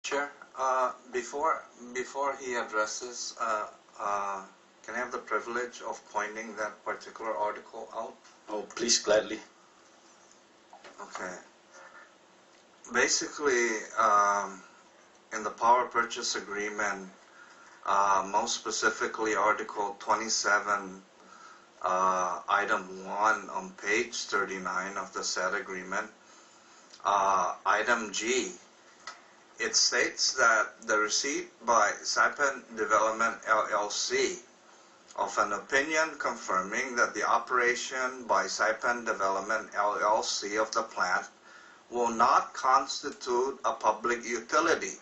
Chair, before he addresses, can I have the privilege of pointing that particular article out? Oh, please, gladly. Okay. Basically, in the power purchase agreement, most specifically Article 27, Item 1 on page 39 of the said agreement, Item G, it states that the receipt by Saipan Development LLC of an opinion confirming that the operation by Saipan Development LLC of the plant will not constitute a public utility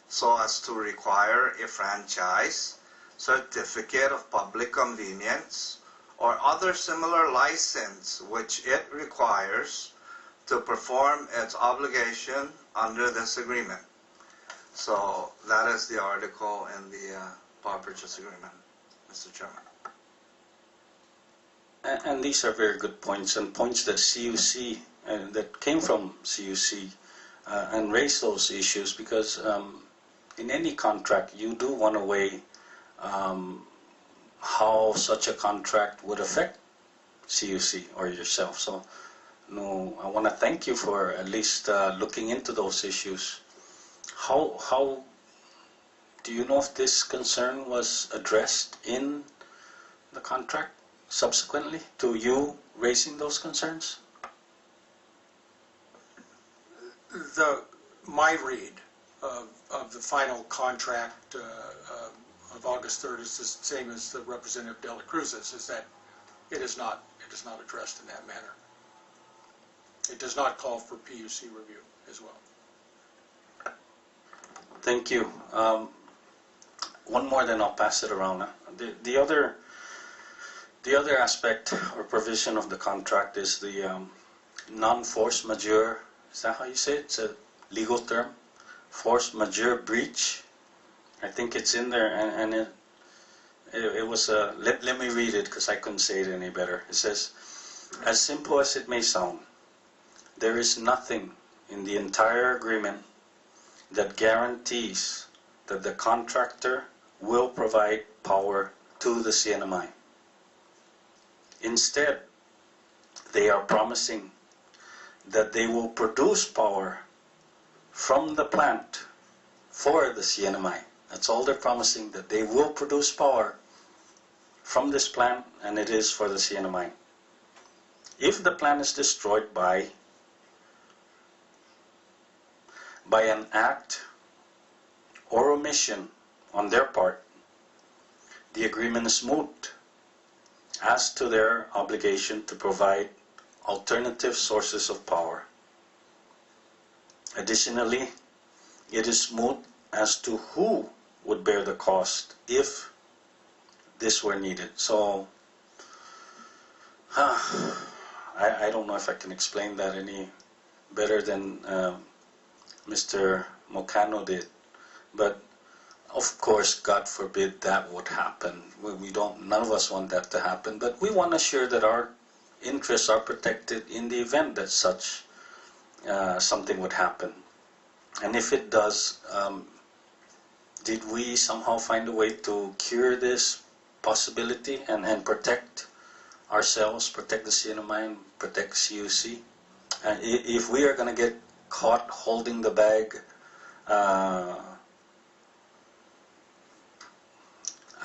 so as to require a franchise, certificate of public convenience, or other similar license which it requires to perform its obligation under this agreement. So that is the article in the power purchase agreement, Mr. Chairman. And these are very good points, and points that CUC, that came from CUC, and raised those issues, because in any contract you do want to weigh how such a contract would affect CUC or yourself. So no, I want to thank you for at least looking into those issues. How do you know if this concern was addressed in the contract subsequently to you raising those concerns? My read of the final contract of August 3rd is the same as the Representative De La Cruz's, is that it is not addressed in that manner. It does not call for PUC review as well. Thank you. One more, then I'll pass it around. The other aspect or provision of the contract is the non-force majeure. Is that how you say it? It's a legal term. Force majeure breach. I think it's in there, and it was a. Let me read it because I couldn't say it any better. It says, as simple as it may sound, there is nothing in the entire agreement that guarantees that the contractor will provide power to the CNMI. Instead, they are promising that they will produce power from the plant for the CNMI. That's all they're promising, that they will produce power from this plant, and it is for the CNMI. If the plant is destroyed by an act or omission on their part, the agreement is moot as to their obligation to provide alternative sources of power. Additionally, it is moot as to who would bear the cost if this were needed. So, I don't know if I can explain that any better than Mr. Mocano did, but of course, God forbid that would happen. We don't, none of us want that to happen, but we want to assure that our interests are protected in the event that such something would happen. And if it does, did we somehow find a way to cure this possibility and protect ourselves, protect the CNMI, and protect CUC? And if we are going to get caught holding the bag, I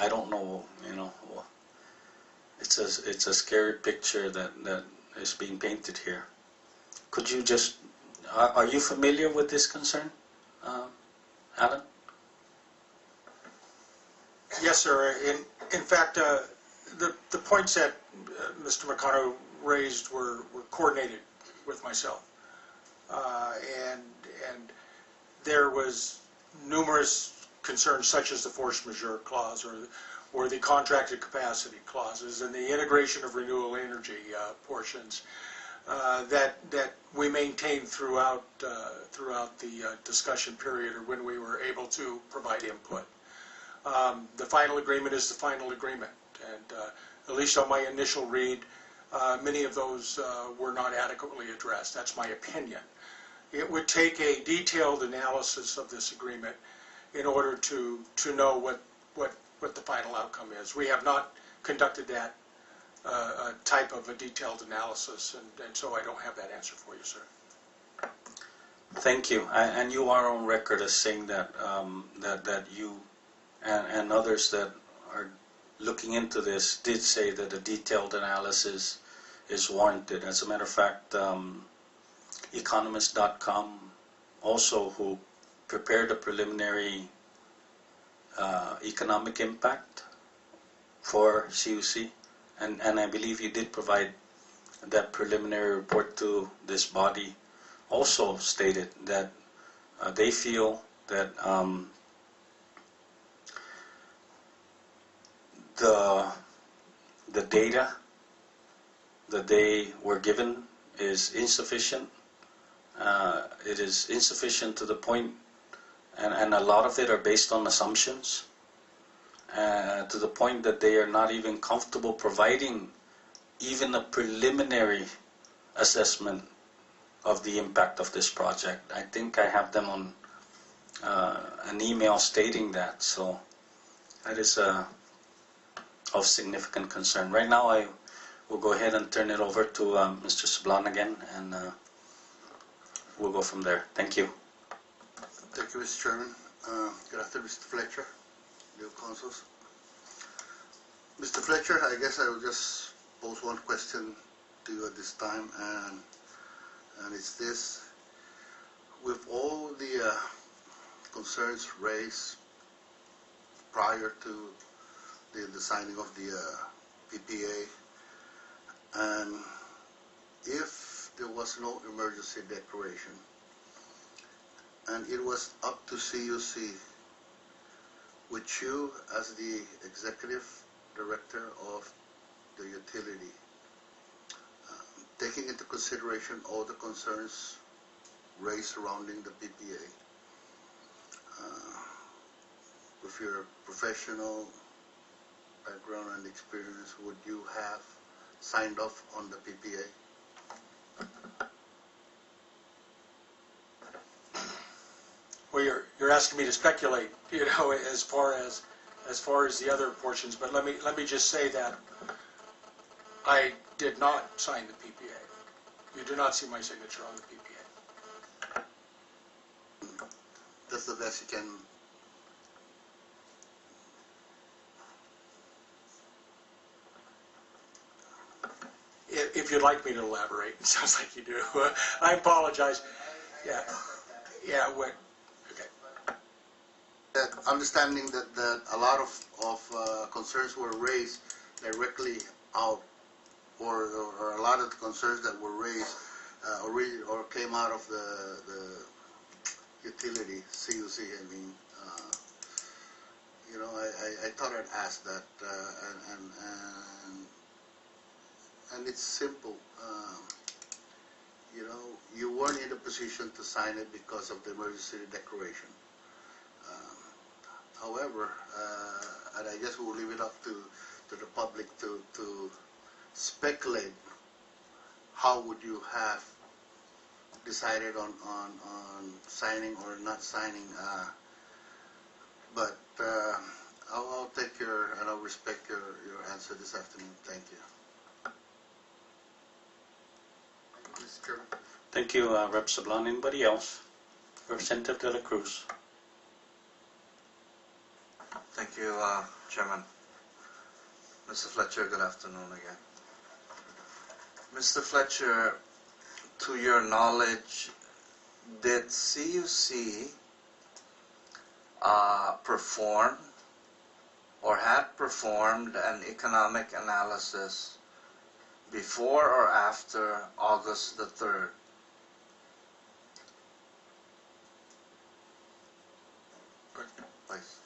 don't know, it's a scary picture that is being painted here. Could you just, are you familiar with this concern, Alan? Yes, sir. In fact, the points that Mr. Mocano raised were coordinated with myself, and there was numerous concerns such as the force majeure clause or the contracted capacity clauses and the integration of renewable energy portions that we maintained throughout the discussion period, or when we were able to provide input. The final agreement is the final agreement, and at least on my initial read, many of those were not adequately addressed. That's my opinion. it would take a detailed analysis of this agreement in order to know what the final outcome is. We have not conducted that type of a detailed analysis, and so I don't have that answer for you, sir. Thank you. And you are on record as saying that that you and others that are looking into this did say that a detailed analysis is warranted. As a matter of fact, Economist.com also, who prepared a preliminary economic impact for CUC, and I believe you did provide that preliminary report to this body, also stated that they feel that the data that they were given is insufficient. It is insufficient to the point, and a lot of it are based on assumptions, to the point that they are not even comfortable providing even a preliminary assessment of the impact of this project. I think I have them on an email stating that, so that is of significant concern. Right now I will go ahead and turn it over to Mr. Sablan again, and we'll go from there. Thank you. Thank you, Mr. Chairman. Good afternoon, Mr. Fletcher, new consuls. Mr. Fletcher, I guess I will just pose one question to you at this time, and it's this. With all the concerns raised prior to the signing of the PPA, and if there was no emergency declaration, and it was up to CUC, would you, as the executive director of the utility, taking into consideration all the concerns raised surrounding the PPA, with your professional background and experience, would you have signed off on the PPA? Well, you're asking me to speculate, you know, as far as the other portions, but let me just say that I did not sign the PPA. You do not see my signature on the PPA. That's the best you can. If you'd like me to elaborate, it sounds like you do. I apologize. Yeah. What? Okay. Understanding that a lot of concerns were raised directly out, or a lot of the concerns that were raised or came out of the utility, CUC, I mean, you know, I thought I'd ask that, and it's simple. You know, you weren't in a position to sign it because of the emergency declaration. However, and I guess we'll leave it up to the public to speculate how would you have decided on signing or not signing. But I'll take and I'll respect your answer this afternoon. Thank you. Mr. Chairman. Thank you, Rep. Sablan. Anybody else? Representative De La Cruz. Thank you, Chairman. Mr. Fletcher, good afternoon again. Mr. Fletcher, to your knowledge, did CUC perform or had performed an economic analysis before or after August the 3rd? Please.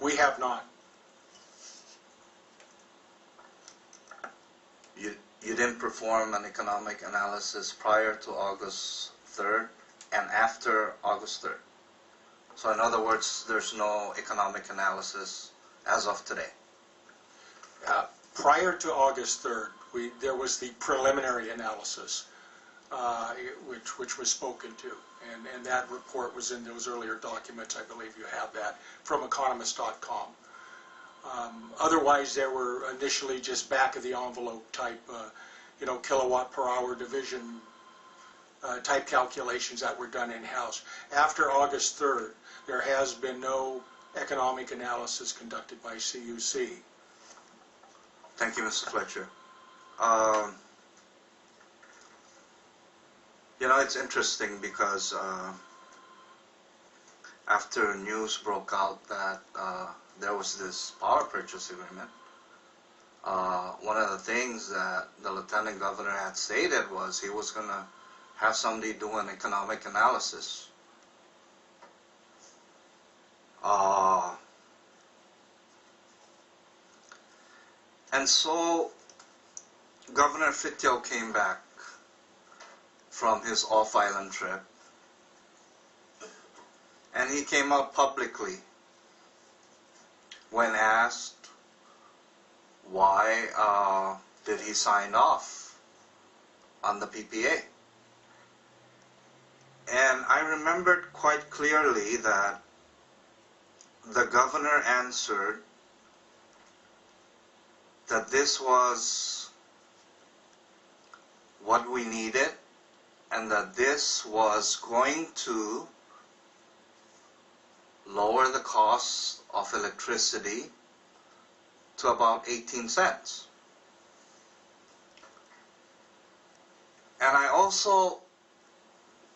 We have not. You didn't perform an economic analysis prior to August 3rd and after August 3rd. So in other words, there's no economic analysis as of today. Prior to August 3rd, there was the preliminary analysis which was spoken to. And that report was in those earlier documents. I believe you have that from economist.com. Otherwise, there were initially just back-of-the-envelope type, kilowatt per hour division type calculations that were done in-house. After August 3rd, there has been no economic analysis conducted by CUC. Thank you, Mr. Fletcher. It's interesting because after news broke out that there was this power purchase agreement, one of the things that the Lieutenant Governor had stated was he was going to have somebody do an economic analysis. And so Governor Fitio came back from his off-island trip, and he came out publicly when asked why did he sign off on the PPA. And I remembered quite clearly that the governor answered that this was what we needed and that this was going to lower the cost of electricity to about 18 cents. And I also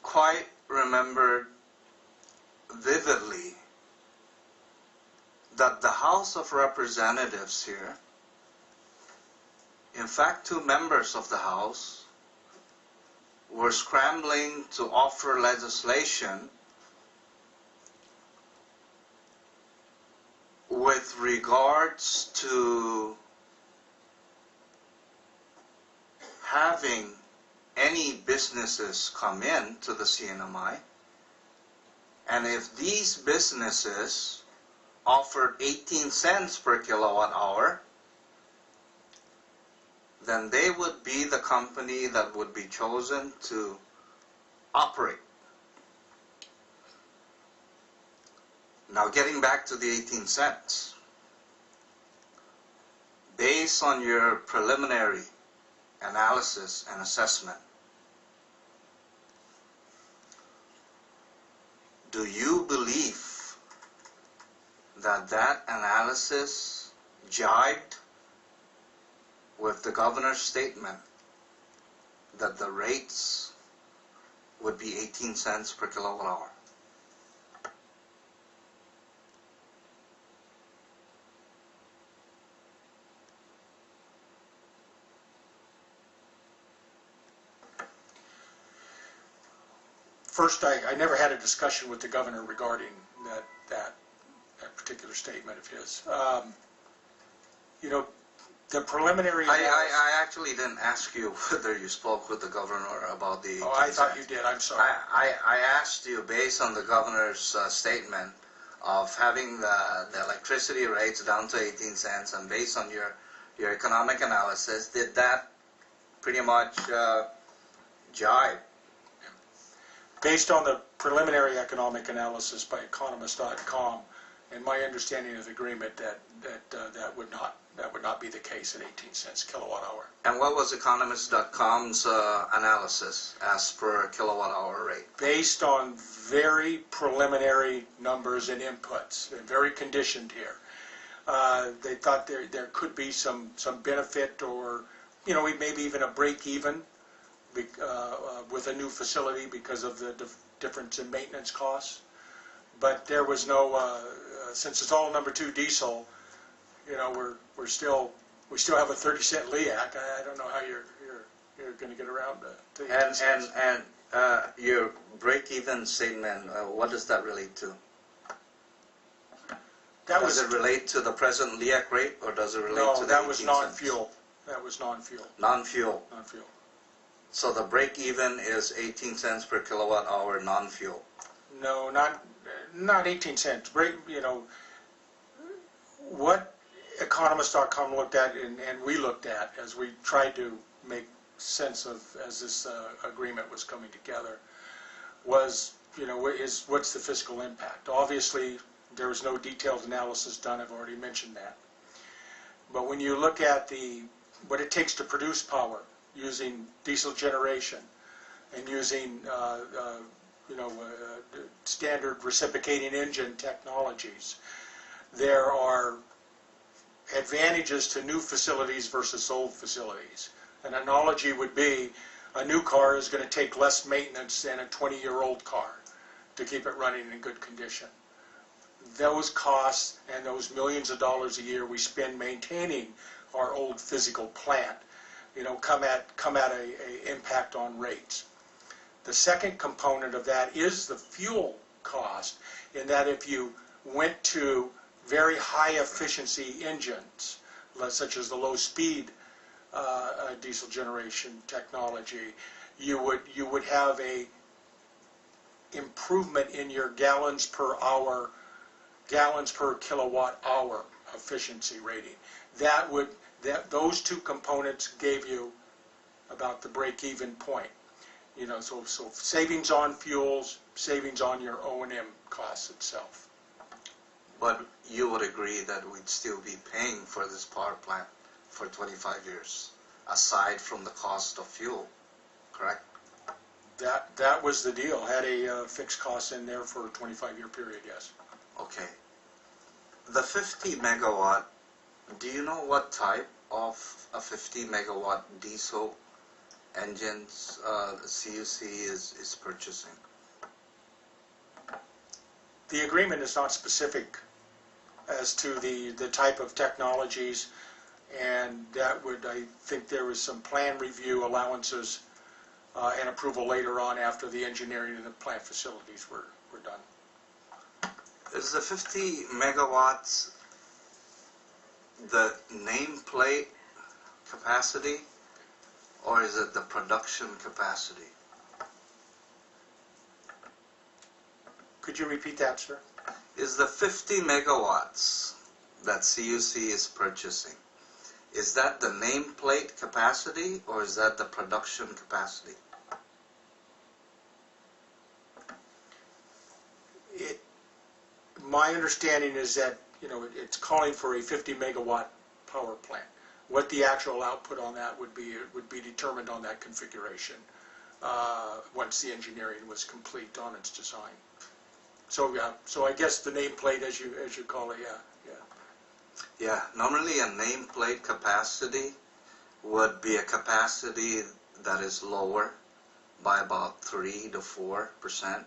quite remembered vividly that the House of Representatives here, in fact 2 members of the House, were scrambling to offer legislation with regards to having any businesses come in to the CNMI, and if these businesses offered 18 cents per kilowatt hour, then they would be the company that would be chosen to operate. Now, getting back to the 18 cents, based on your preliminary analysis and assessment, do you believe that that analysis jibed with the governor's statement that the rates would be 18 cents per kilowatt hour? First, I never had a discussion with the governor regarding that particular statement of his. The preliminary... I actually didn't ask you whether you spoke with the governor about the 18 Oh, I thought cents. you did. I'm sorry. I asked you, based on the governor's statement of having the electricity rates down to 18 cents, and based on your economic analysis, did that pretty much jibe? Based on the preliminary economic analysis by economist.com, and my understanding of the agreement, that would not be the case at 18 cents kilowatt hour. And what was economist.com's analysis as per kilowatt hour rate? Based on very preliminary numbers and inputs, they're very conditioned here. They thought there could be some benefit, or maybe even a break even with a new facility because of the difference in maintenance costs. But there was no, since it's all number 2 diesel, we still have a 30-cent LEAC. I don't know how you're going to get around to And your break-even statement, what does that relate to? Does it relate to the present LEAC rate, or does it relate to the 18 that was cents? non-fuel. That was non-fuel. Non-fuel. Non-fuel. So the break-even is 18 cents per kilowatt hour non-fuel. No, not 18 cents. What economist.com looked at and we looked at as we tried to make sense of, as this agreement was coming together, was, what's the fiscal impact? Obviously, there was no detailed analysis done. I've already mentioned that. But when you look at what it takes to produce power using diesel generation and using standard reciprocating engine technologies, there are advantages to new facilities versus old facilities. An analogy would be a new car is going to take less maintenance than a 20-year-old car to keep it running in good condition. Those costs and those millions of dollars a year we spend maintaining our old physical plant, come at a impact on rates. The second component of that is the fuel cost, in that if you went to very high efficiency engines, such as the low speed diesel generation technology, you would have a improvement in your gallons per kilowatt hour efficiency rating. Those two components gave you about the break-even point. So savings on fuels, savings on your O&M costs itself. But you would agree that we'd still be paying for this power plant for 25 years, aside from the cost of fuel, correct? That was the deal. Had a fixed cost in there for a 25-year period, yes. Okay. The 50 megawatt, do you know what type of a 50 megawatt diesel engines the CUC is purchasing? The agreement is not specific as to the type of technologies, and I think there was some plan review allowances and approval later on after the engineering and the plant facilities were done. Is the 50 megawatts the nameplate capacity, or is it the production capacity? Could you repeat that, sir? Is the 50 megawatts that CUC is purchasing, is that the nameplate capacity, or is that the production capacity? My understanding is that it's calling for a 50 megawatt power plant. What the actual output on that would be determined on that configuration once the engineering was complete on its design. So yeah, so I guess the nameplate, as you call it, yeah. Yeah, normally a nameplate capacity would be a capacity that is lower by about 3 to 4%.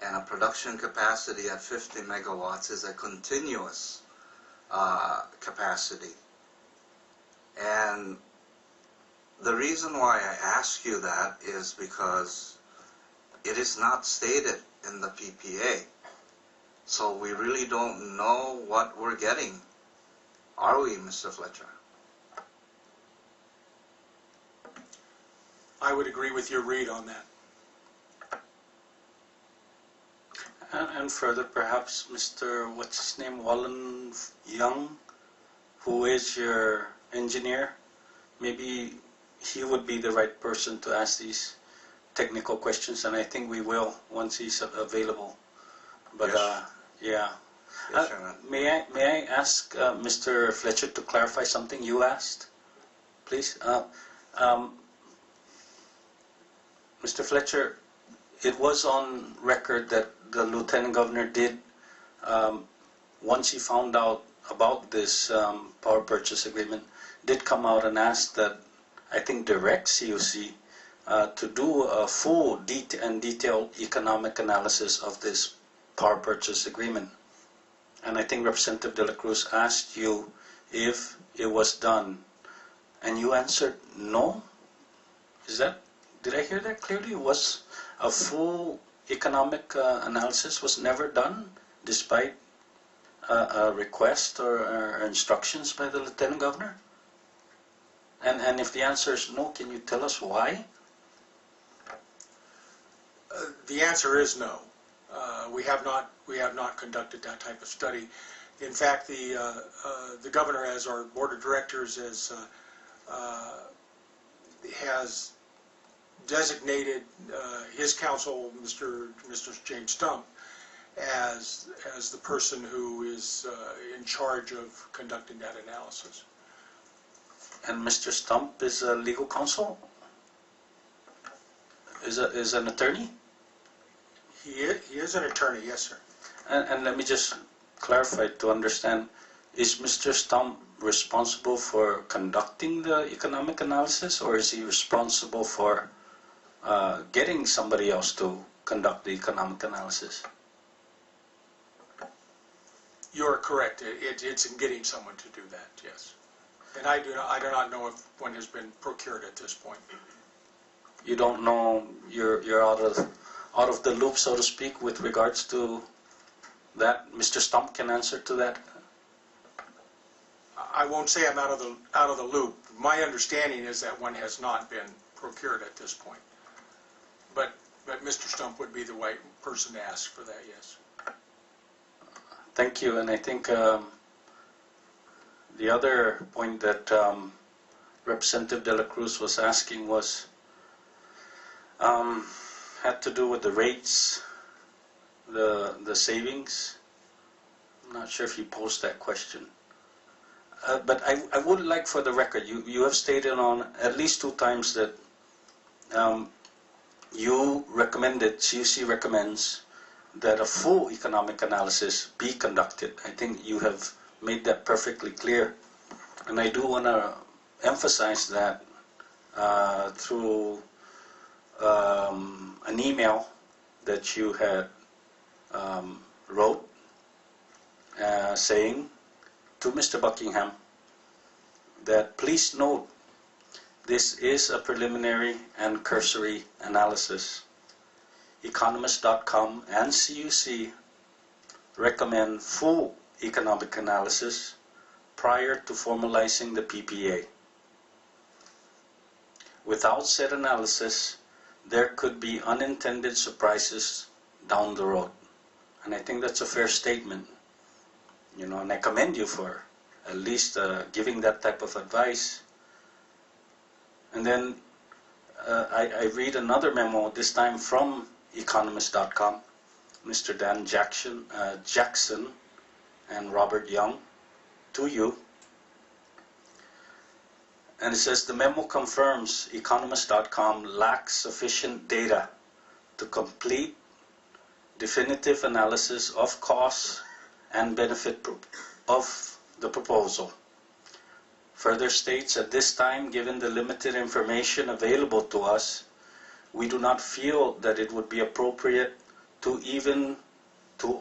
And a production capacity at 50 megawatts is a continuous capacity. And the reason why I ask you that is because it is not stated in the PPA. So we really don't know what we're getting. Are we, Mr. Fletcher? I would agree with your read on that. And further, perhaps Mr. what's his name, Wallen Young, who is your engineer, maybe he would be the right person to ask these technical questions, and I think we will once he's available. But yes. Yeah. Yes, may I ask Mr. Fletcher to clarify something you asked, please? Mr. Fletcher, it was on record that the Lieutenant Governor did, once he found out about this power purchase agreement, did come out and ask that, I think, direct CUC to do a full and detailed economic analysis of this power purchase agreement. And I think Representative De La Cruz asked you if it was done, and you answered no. Did I hear that clearly? Was a full economic analysis was never done, despite a request or instructions by the Lieutenant Governor? And if the answer is no, can you tell us why? The answer is no. We have not conducted that type of study. In fact, the governor, as our board of directors, has has designated his counsel, Mr. James Stump, as the person who is in charge of conducting that analysis. And Mr. Stump is a legal counsel? Is an attorney? He is an attorney, yes, sir. And let me just clarify to understand, is Mr. Stump responsible for conducting the economic analysis, or is he responsible for getting somebody else to conduct the economic analysis? You're correct. It's in getting someone to do that, yes. And I do not know if one has been procured at this point. You don't know, you're out of the loop, so to speak, with regards to that? Mr. Stump can answer to that? I won't say I'm out of the loop. My understanding is that one has not been procured at this point. But Mr. Stump would be the right person to ask for that, yes. Thank you. And I think the other point that Representative De La Cruz was asking was had to do with the rates, the savings. I'm not sure if you posed that question. But I would like, for the record, you have stated on at least 2 times that you recommended, CUC recommends, that a full economic analysis be conducted. I think you have made that perfectly clear. And I do want to emphasize that through an email that you had wrote saying to Mr. Buckingham that please note this is a preliminary and cursory analysis. Economist.com and CUC recommend full economic analysis prior to formalizing the PPA. Without said analysis, there could be unintended surprises down the road. And I think that's a fair statement. You know, and I commend you for at least giving that type of advice. And then I read another memo, this time from Economist.com, Mr. Dan Jackson and Robert Young, to you. And it says, the memo confirms Economist.com lacks sufficient data to complete definitive analysis of costs and benefit of the proposal. Further states, at this time, given the limited information available to us, we do not feel that it would be appropriate to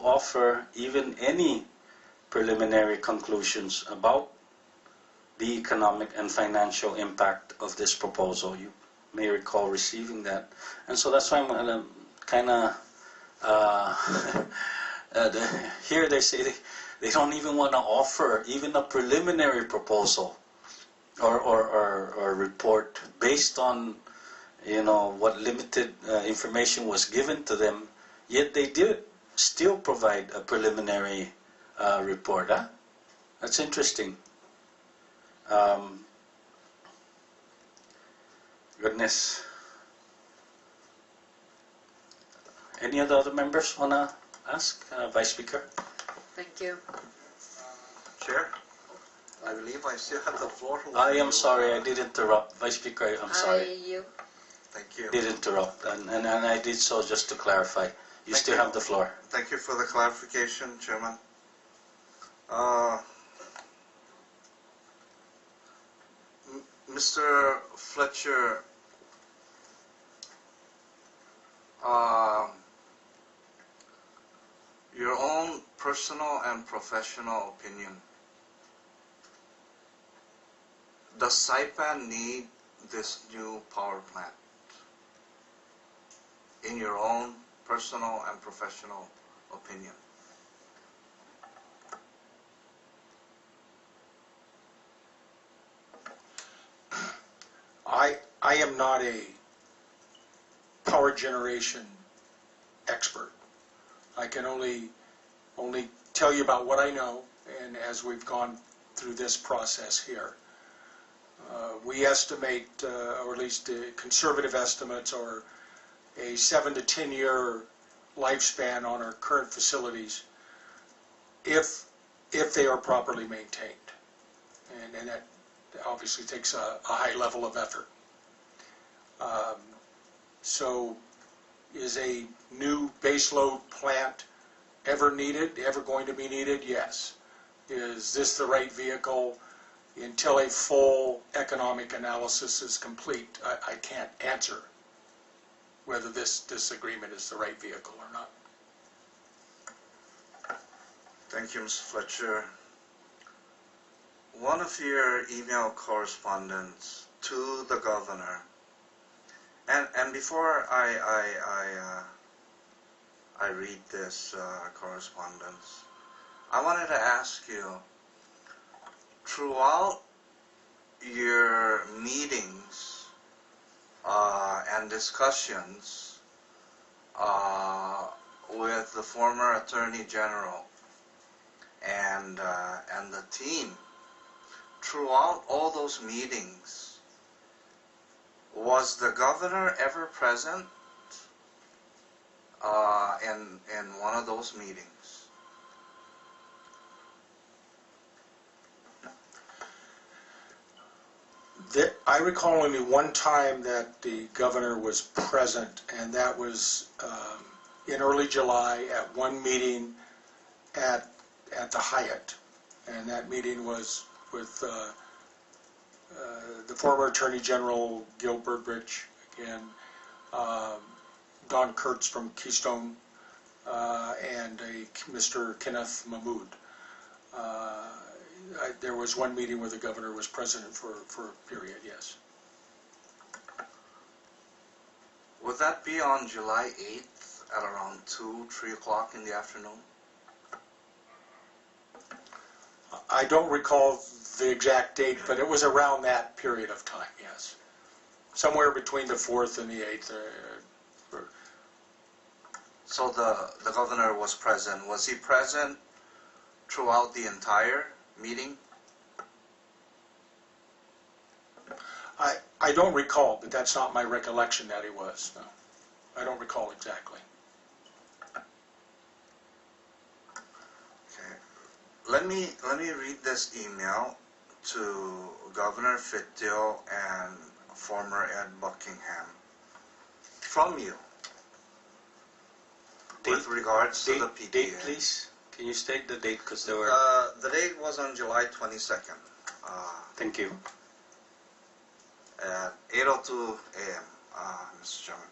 offer even any preliminary conclusions about the economic and financial impact of this proposal. You may recall receiving that. And so that's why I'm kind of here they say they don't even want to offer even a preliminary proposal or report based on, you know, what limited information was given to them, yet they did still provide a preliminary report. Huh? That's interesting. Goodness. Any of the other members want to ask? Vice Speaker? Thank you. Chair, I believe I still have the floor. I am sorry, I did interrupt. Vice Speaker, I'm sorry. You. Thank you. Did interrupt, and I did so just to clarify. You still have the floor. Thank you for the clarification, Chairman. Mr. Fletcher, your own personal and professional opinion. Does Saipan need this new power plant? In your own personal and professional opinion. I am not a power generation expert. I can only tell you about what I know, and as we've gone through this process here. We estimate, or at least conservative estimates, are a 7 to 10 year lifespan on our current facilities if they are properly maintained. And that obviously takes a high level of effort. So is a new baseload plant ever needed, ever going to be needed? Yes. Is this the right vehicle? Until a full economic analysis is complete, I can't answer whether this agreement is the right vehicle or not. Thank you, Mr. Fletcher. One of your email correspondence to the governor, and before I read this correspondence, I wanted to ask you, throughout your meetings and discussions with the former Attorney General and the team, throughout all those meetings, was the governor ever present in one of those meetings? I recall only one time that the governor was present, and that was in early July at one meeting at the Hyatt. And that meeting was with the former Attorney General Gil Burbridge, again, Don Kurtz from Keystone, and Mr. Kenneth Mahmood. There was one meeting where the governor was present for a period, yes. Would that be on July 8th at around 2, 3 o'clock in the afternoon? I don't recall the exact date, but it was around that period of time, yes. Somewhere between the 4th and the 8th. So the governor was present. Was he present throughout the entire meeting? I don't recall, but that's not my recollection that he was. No, I don't recall exactly. Okay. Let me read this email to Governor Fittil and former Ed Buckingham from you with regards to the PPA. Date, please. Can you state the date? Because there were. The date was on July 22nd. Thank you. At 8:02 a.m., Mr. Chairman.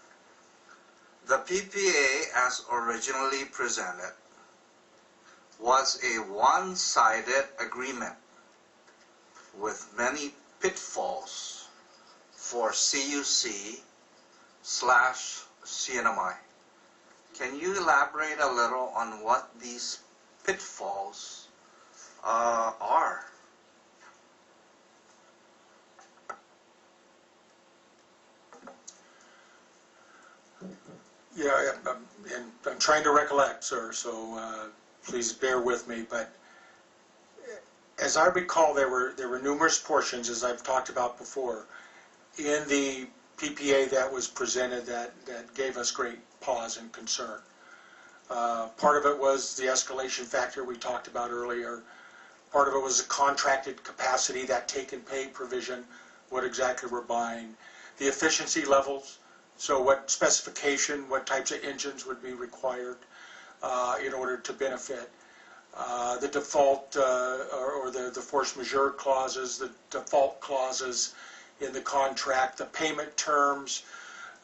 The PPA, as originally presented, was a one-sided agreement with many pitfalls for CUC/CNMI. Can you elaborate a little on what these pitfalls are? Yeah, and I'm trying to recollect, sir, so please bear with me. But as I recall, there were numerous portions, as I've talked about before, in the PPA that was presented that gave us great pause and concern. Part of it was the escalation factor we talked about earlier. Part of it was the contracted capacity, that take-and-pay provision, what exactly we're buying. The efficiency levels, so what specification, what types of engines would be required in order to benefit. The default or the force majeure clauses, the default clauses in the contract, the payment terms,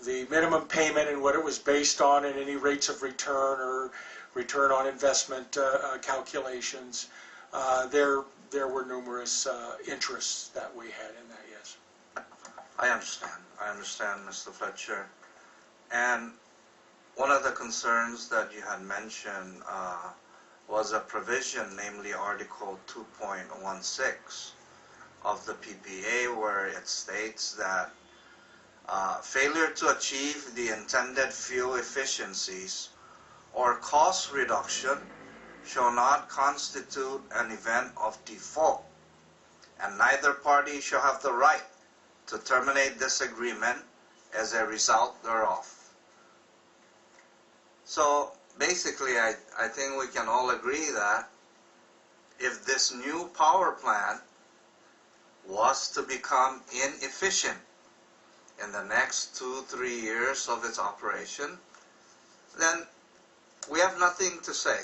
the minimum payment and what it was based on, and any rates of return or return on investment calculations. There were numerous interests that we had in that, yes. I understand, Mr. Fletcher. And one of the concerns that you had mentioned was a provision, namely Article 2.16 of the PPA, where it states that failure to achieve the intended fuel efficiencies or cost reduction shall not constitute an event of default and neither party shall have the right to terminate this agreement as a result thereof. So basically, I think we can all agree that if this new power plant was to become inefficient in the next 2-3 years of its operation, then we have nothing to say.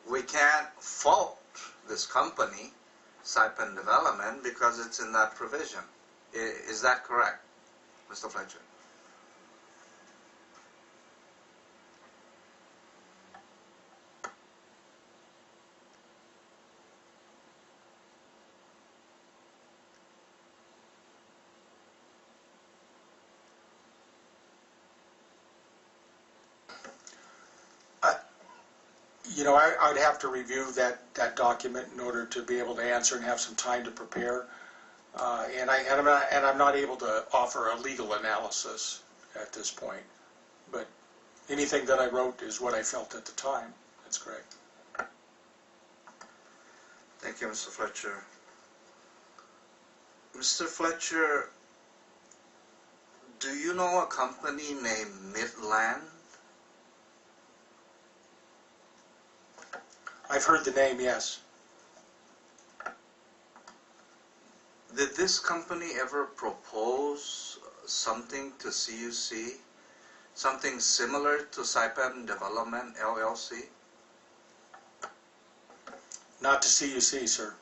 We can't fault this company, Saipan Development, because it's in that provision. Is that correct, Mr. Fletcher? You know, I'd have to review that document in order to be able to answer and have some time to prepare. And I'm not able to offer a legal analysis at this point. But anything that I wrote is what I felt at the time. That's correct. Thank you, Mr. Fletcher. Mr. Fletcher, do you know a company named Midland? I've heard the name, yes. Did this company ever propose something to CUC? Something similar to Saipan Development, LLC? Not to CUC, sir.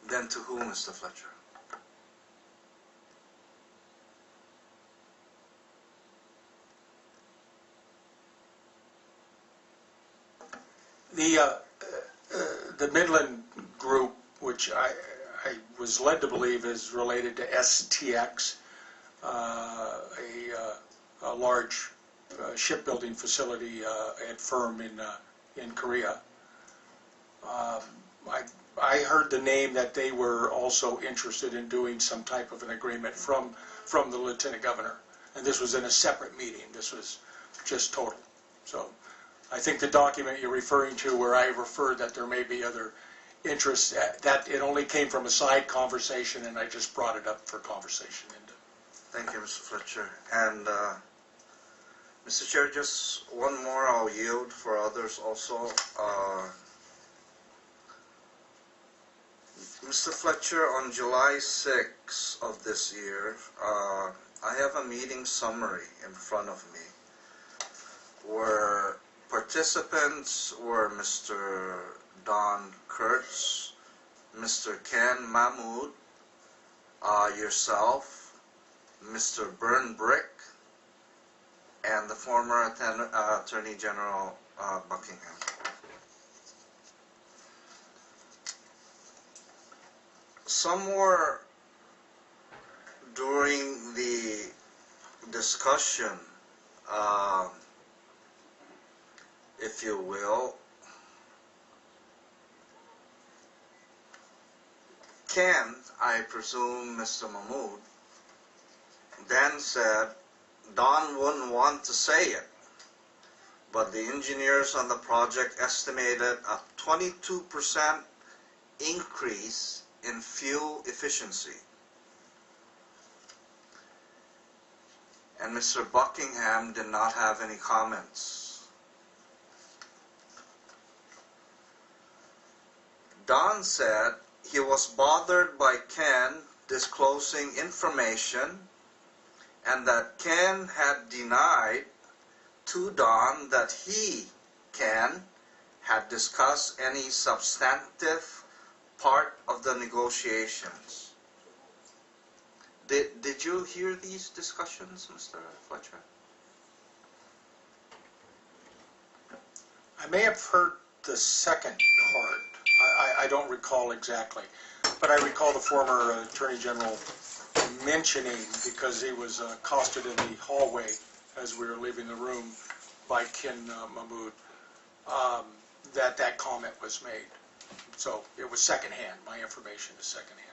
Then to who, Mr. Fletcher? The Midland Group, which I was led to believe is related to STX, a large shipbuilding facility and firm in Korea. I heard the name that they were also interested in doing some type of an agreement from the Lieutenant Governor, and this was in a separate meeting. This was just total. So I think the document you're referring to, where I referred that there may be other interests, that it only came from a side conversation, and I just brought it up for conversation. Thank you, Mr. Fletcher. And Mr. Chair, just one more I'll yield for others also. Mr. Fletcher, on July 6th of this year, I have a meeting summary in front of me where participants were Mr. Don Kurtz, Mr. Ken Mahmood, yourself, Mr. Bern Brick, and the former Attorney General Buckingham. Somewhere during the discussion, if you will, Ken, I presume Mr. Mahmood, then said Don wouldn't want to say it, but the engineers on the project estimated a 22% increase in fuel efficiency. And Mr. Buckingham did not have any comments. Don said he was bothered by Ken disclosing information and that Ken had denied to Don that he, Ken, had discussed any substantive part of the negotiations. Did you hear these discussions, Mr. Fletcher? I may have heard the second part. I don't recall exactly, but I recall the former Attorney General mentioning, because he was accosted in the hallway as we were leaving the room by Ken Mahmood, that comment was made. So it was secondhand. My information is secondhand.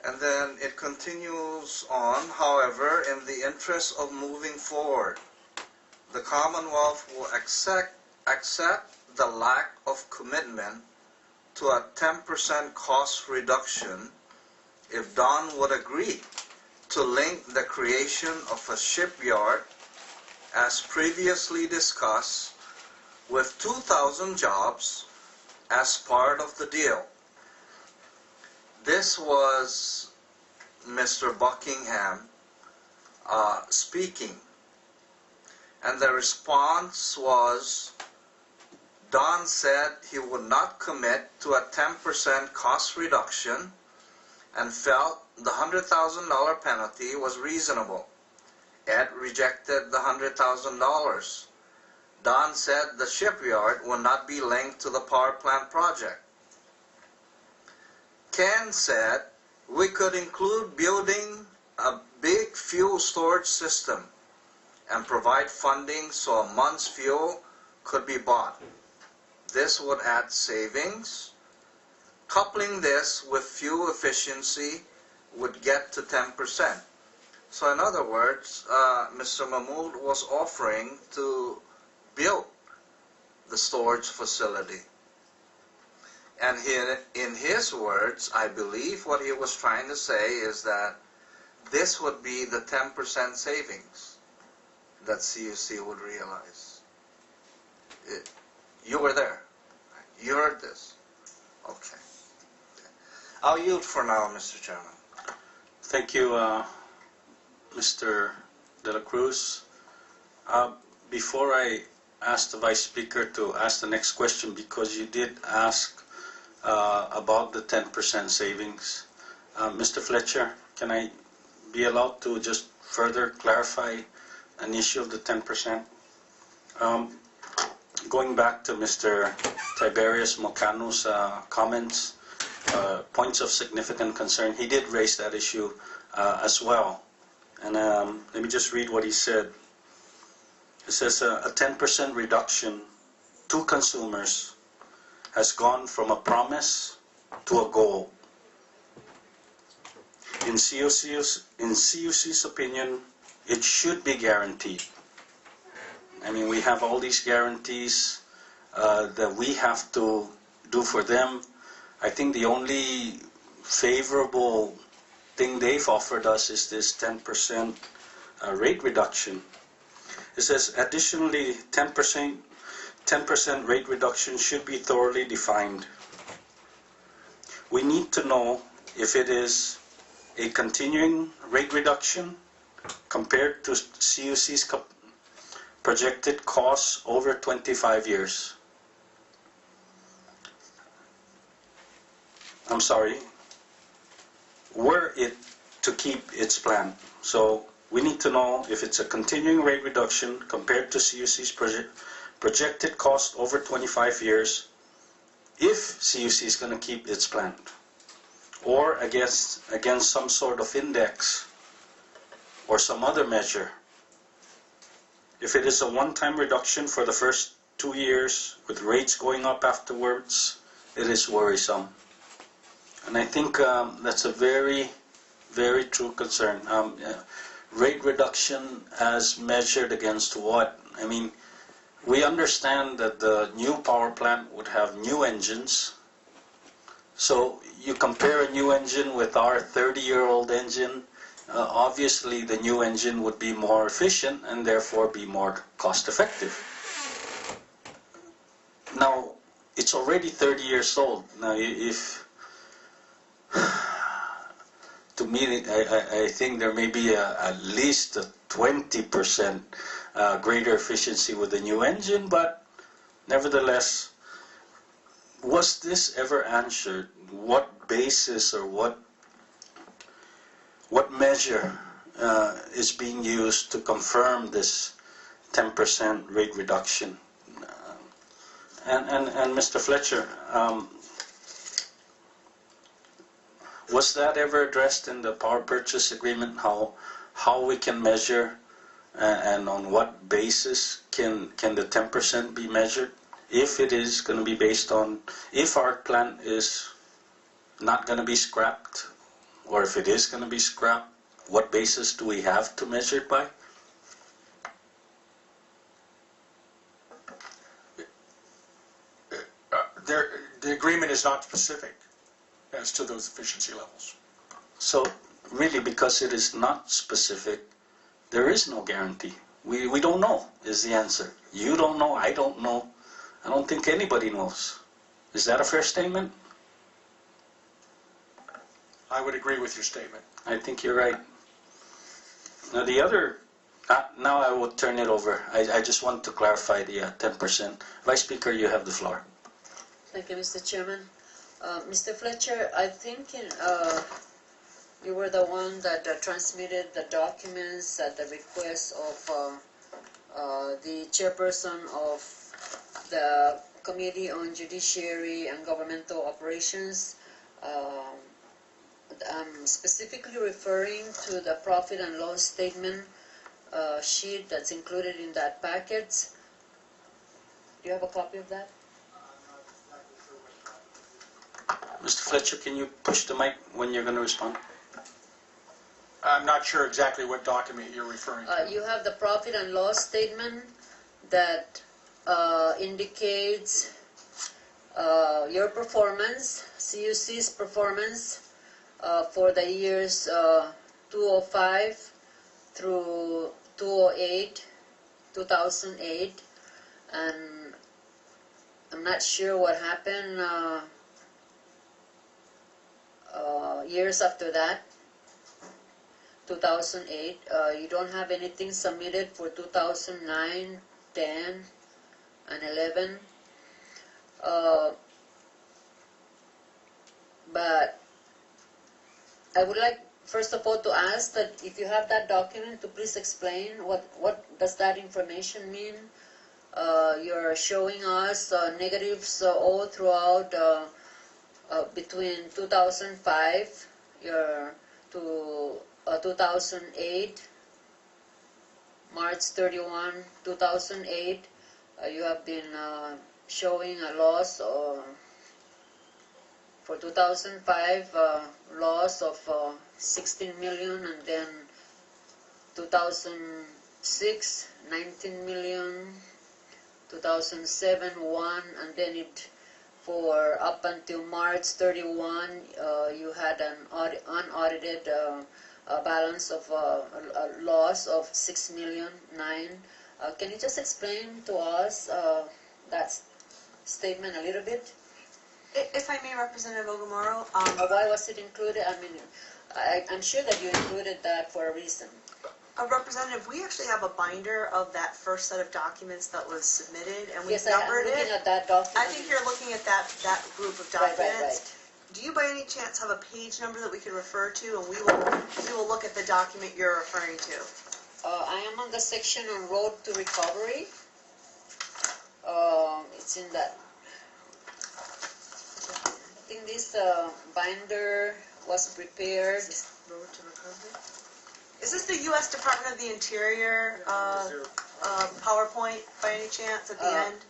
And then it continues on, however, in the interest of moving forward, the Commonwealth will accept accept the lack of commitment to a 10% cost reduction if Don would agree to link the creation of a shipyard as previously discussed with 2,000 jobs as part of the deal. This was Mr. Buckingham speaking, and the response was, Don said he would not commit to a 10% cost reduction and felt the $100,000 penalty was reasonable. Ed rejected the $100,000. Don said the shipyard would not be linked to the power plant project. Ken said we could include building a big fuel storage system and provide funding so a month's fuel could be bought. This would add savings. Coupling this with fuel efficiency would get to 10%. So in other words, Mr. Mahmood was offering to build the storage facility. And in his words, I believe what he was trying to say is that this would be the 10% savings that CUC would realize. You were there. You heard this. Okay. I'll yield for now, Mr. Chairman. Thank you, Mr. De La Cruz. Before I ask the Vice Speaker to ask the next question, because you did ask about the 10% savings, Mr. Fletcher, can I be allowed to just further clarify an issue of the 10%? Going back to Mr. Tiberius Mocano's comments, points of significant concern, he did raise that issue as well. And let me just read what he said. It says a 10% reduction to consumers has gone from a promise to a goal. In CUC's opinion, it should be guaranteed. I mean, we have all these guarantees that we have to do for them. I think the only favorable thing they've offered us is this 10% rate reduction. It says, additionally, 10% rate reduction should be thoroughly defined. We need to know if it is a continuing rate reduction compared to CUC's projected costs over 25 years. I'm sorry, were it to keep its plan. So we need to know if it's a continuing rate reduction compared to CUC's projected cost over 25 years, if CUC is going to keep its plan, or against some sort of index or some other measure. If it is a one-time reduction for the first 2 years with rates going up afterwards, it is worrisome. And I think that's a very, very true concern. Rate reduction as measured against what? I mean, we understand that the new power plant would have new engines. So you compare a new engine with our 30-year-old engine, obviously the new engine would be more efficient and therefore be more cost-effective. Now, it's already 30 years old. Now, to me, I think there may be at least a 20% greater efficiency with the new engine, but nevertheless, was this ever answered? What basis or what measure is being used to confirm this 10% rate reduction? And Mr. Fletcher, was that ever addressed in the power purchase agreement? How we can measure and on what basis can the 10% be measured? If it is going to be based on, if our plant is not going to be scrapped, or if it is going to be scrapped, what basis do we have to measure it by? The agreement is not specific as to those efficiency levels. So really, because it is not specific, there is no guarantee. We don't know is the answer. You don't know, I don't know. I don't think anybody knows. Is that a fair statement? I would agree with your statement. I think you're right. Now the other, now I will turn it over. I just want to clarify the 10%. Vice Speaker, you have the floor. Thank you, Mr. Chairman. Mr. Fletcher, I think you were the one that transmitted the documents at the request of the chairperson of the Committee on Judiciary and Governmental Operations. I'm specifically referring to the profit and loss statement sheet that's included in that packet. Do you have a copy of that? Mr. Fletcher, can you push the mic when you're going to respond? I'm not sure exactly what document you're referring to. You have the profit and loss statement that indicates your performance, CUC's performance for the years 2005 through 2008, and I'm not sure what happened years after that. 2008, you don't have anything submitted for 2009, 10, and 11. But I would like, first of all, to ask that if you have that document, to please explain what does that information mean. You're showing us negatives all throughout between 2005 to 2008, March 31, 2008, you have been showing a loss for 2005, loss of 16 million, and then 2006, 19 million, 2007, 1, and then it for up until March 31, you had an unaudited balance of a loss of 6,000,009. Can you just explain to us that statement a little bit? If I may, Representative Ogamoro, Why was it included? I mean, I'm sure that you included that for a reason. Representative, we actually have a binder of that first set of documents that was submitted, and we Yes, I'm numbered looking it. at that document. I think you're looking at that group of Right, documents. Do you by any chance have a page number that we could refer to, and we will look at the document you're referring to? I am on the section on road to recovery. It's in that. I think this binder was prepared. Road to recovery? Is this the U.S. Department of the Interior PowerPoint by any chance at the end?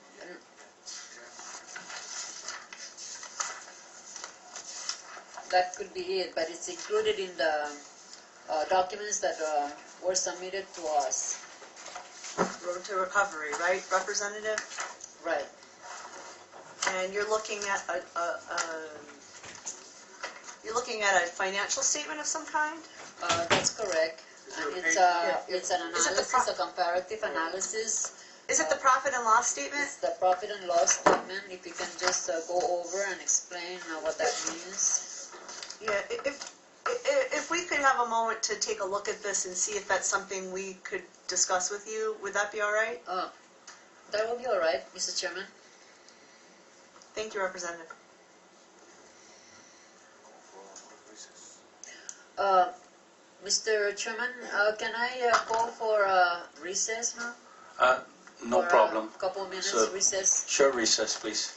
That could be it, but it's included in the documents that were submitted to us. Road to recovery, right, Representative? Right. And you're looking at a financial statement of some kind? That's correct. And it's an analysis, a comparative analysis. Is it the profit and loss statement? It's the profit and loss statement. If you can just go over and explain what that means. Yeah, if we could have a moment to take a look at this and see if that's something we could discuss with you, would that be all right? That will be all right, Mr. Chairman. Thank you, Representative. Mr. Chairman, can I call for a recess now? No For problem. A couple minutes So- recess. Sure, recess, please.